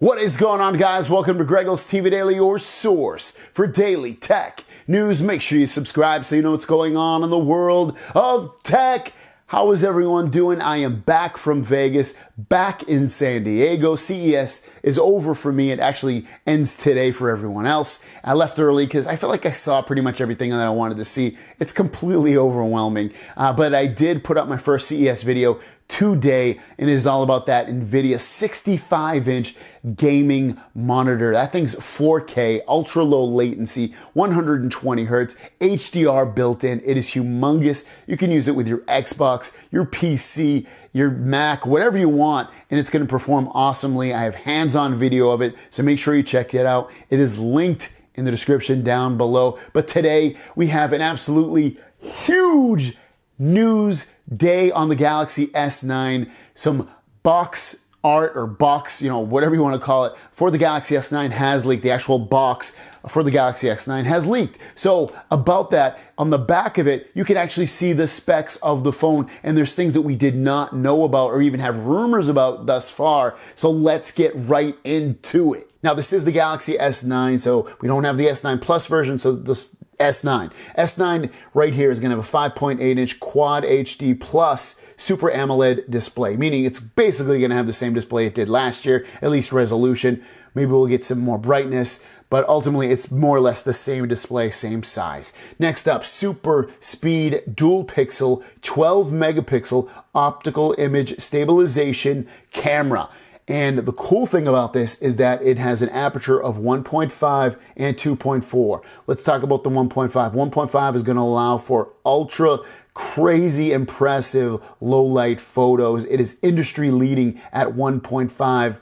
What is going on, guys? Welcome to GregglesTV Daily, your source for daily tech news. Make sure you subscribe so you know what's going on in the world of tech. How is everyone doing? I am back from Vegas, back in San Diego. CES is over for me. It actually ends today for everyone else. I left early because I feel like I saw pretty much everything that I wanted to see. It's completely overwhelming, but I did put up my first CES video today, and it is all about that NVIDIA 65-inch gaming monitor. That thing's 4K, ultra low latency, 120 hertz, HDR built in. It is humongous. You can use it with your Xbox, your PC, your Mac, whatever you want, and it's going to perform awesomely. I have hands-on video of it, so make sure you check it out. It is linked in the description down below. But today we have an absolutely huge news day on the Galaxy S9. Some box art or box, whatever you want to call it, for the Galaxy S9 has leaked. The actual box for the Galaxy S9 has leaked. So about that, on the back of it, you can actually see the specs of the phone, and there's things that we did not know about or even have rumors about thus far. So let's get right into it. Now, this is the Galaxy S9, so we don't have the S9 Plus version, so this S9. S9 right here is going to have a 5.8-inch Quad HD Plus Super AMOLED display, meaning it's basically going to have the same display it did last year, at least resolution. Maybe we'll get some more brightness, but ultimately it's more or less the same display, same size. Next up, super speed dual pixel 12 megapixel optical image stabilization camera. And the cool thing about this is that it has an aperture of 1.5 and 2.4. Let's talk about the 1.5. 1.5 is going to allow for ultra crazy impressive low light photos. It is industry leading at 1.5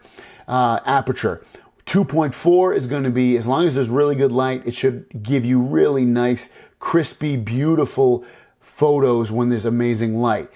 aperture. 2.4 is going to be, as long as there's really good light, it should give you really nice, crispy, beautiful photos when there's amazing light.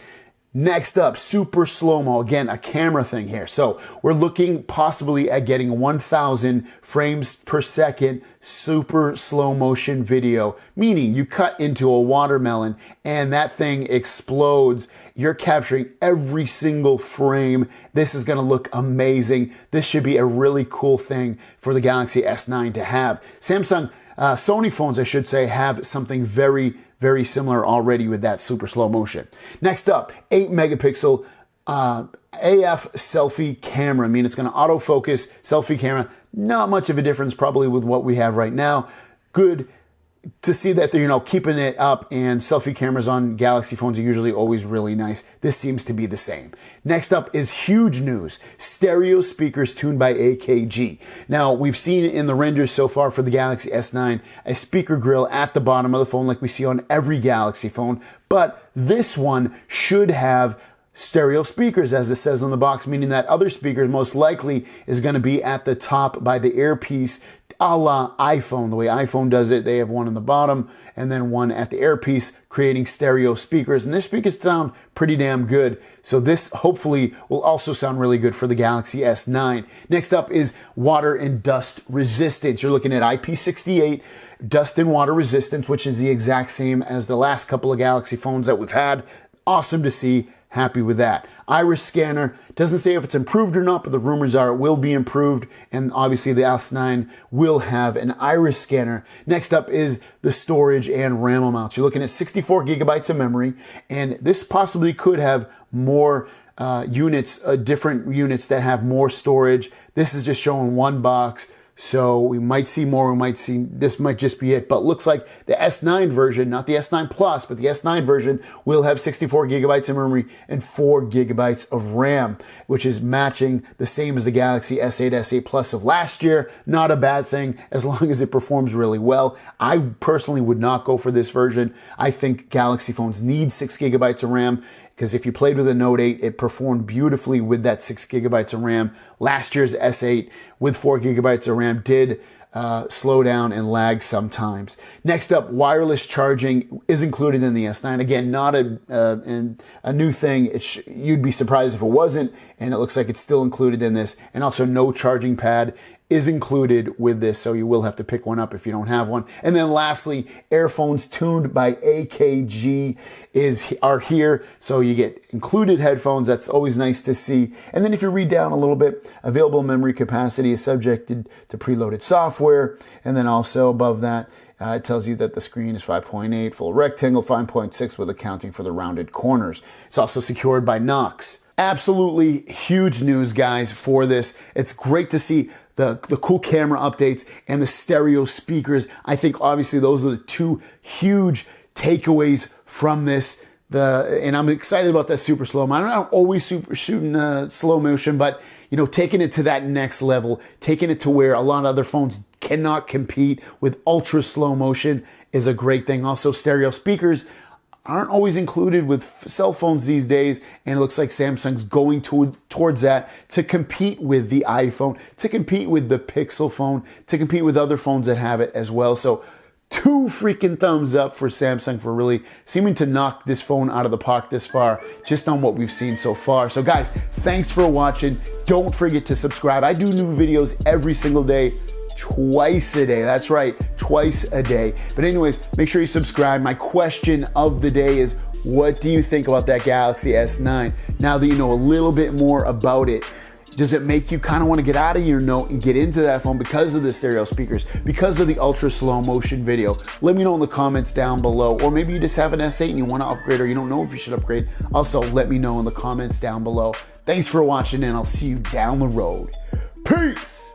Next up, super slow-mo. Again, a camera thing here. So we're looking possibly at getting 1,000 frames per second super slow motion video, meaning you cut into a watermelon and that thing explodes. You're capturing every single frame. This is going to look amazing. This should be a really cool thing for the Galaxy S9 to have. Sony phones, I should say, have something very similar already with that super slow motion. Next up, 8 megapixel AF selfie camera. I mean, it's going to autofocus selfie camera. Not much of a difference probably with what we have right now. Good to see that they're, keeping it up, and selfie cameras on Galaxy phones are usually always really nice. This seems to be the same. Next up is huge news. Stereo speakers tuned by AKG. Now, we've seen in the renders so far for the Galaxy S9 a speaker grill at the bottom of the phone like we see on every Galaxy phone, but this one should have stereo speakers, as it says on the box, meaning that other speakers most likely is going to be at the top by the earpiece, a la iPhone. The way iPhone does it, they have one on the bottom and then one at the earpiece, creating stereo speakers. And their speakers sound pretty damn good. So this hopefully will also sound really good for the Galaxy S9. Next up is water and dust resistance. You're looking at IP68 dust and water resistance, which is the exact same as the last couple of Galaxy phones that we've had. Awesome to see. Happy with that. Iris scanner, doesn't say if it's improved or not, but the rumors are it will be improved, and obviously the S9 will have an iris scanner. Next up is the storage and RAM amounts. You're looking at 64 gigabytes of memory, and this possibly could have more units, different units that have more storage. This is just showing one box. So we might see more, this might just be it, but looks like the S9 version, not the S9 Plus, but the S9 version will have 64 gigabytes of memory and 4 gigabytes of RAM, which is matching the same as the Galaxy S8, S8 Plus of last year. Not a bad thing as long as it performs really well. I personally would not go for this version. I think Galaxy phones need 6 gigabytes of RAM, because if you played with a Note 8, it performed beautifully with that 6 gigabytes of RAM. Last year's S8 with 4 gigabytes of RAM did slow down and lag sometimes. Next up, wireless charging is included in the S9. Again, not a new thing. You'd be surprised if it wasn't, and it looks like it's still included in this. And also no charging pad is included with this, so you will have to pick one up if you don't have one. And then lastly, earphones tuned by AKG are here, so you get included headphones. That's always nice to see. And then if you read down a little bit, available memory capacity is subjected to preloaded software. And then also above that, it tells you that the screen is 5.8, full rectangle, 5.6 with accounting for the rounded corners. It's also secured by Knox. Absolutely huge news, guys, for this. It's great to see the cool camera updates and the stereo speakers. I think obviously those are the two huge takeaways from this. And I'm excited about that super slow-mo. I'm not always shooting slow motion, but you know, taking it to that next level, taking it to where a lot of other phones cannot compete with ultra slow motion is a great thing. Also, stereo speakers aren't always included with cell phones these days, and it looks like Samsung's going towards that to compete with the iPhone, to compete with the Pixel phone, to compete with other phones that have it as well. So 2 freaking thumbs up for Samsung for really seeming to knock this phone out of the park this far, just on what we've seen so far. So guys, thanks for watching. Don't forget to subscribe. I do new videos every single day, twice a day. That's right, twice a day. But anyways, make sure you subscribe. My question of the day is, what do you think about that Galaxy S9? Now that you know a little bit more about it, does it make you kind of want to get out of your Note and get into that phone because of the stereo speakers, because of the ultra slow motion video? Let me know in the comments down below. Or maybe you just have an S8 and you want to upgrade, or you don't know if you should upgrade. Also, let me know in the comments down below. Thanks for watching, and I'll see you down the road. Peace!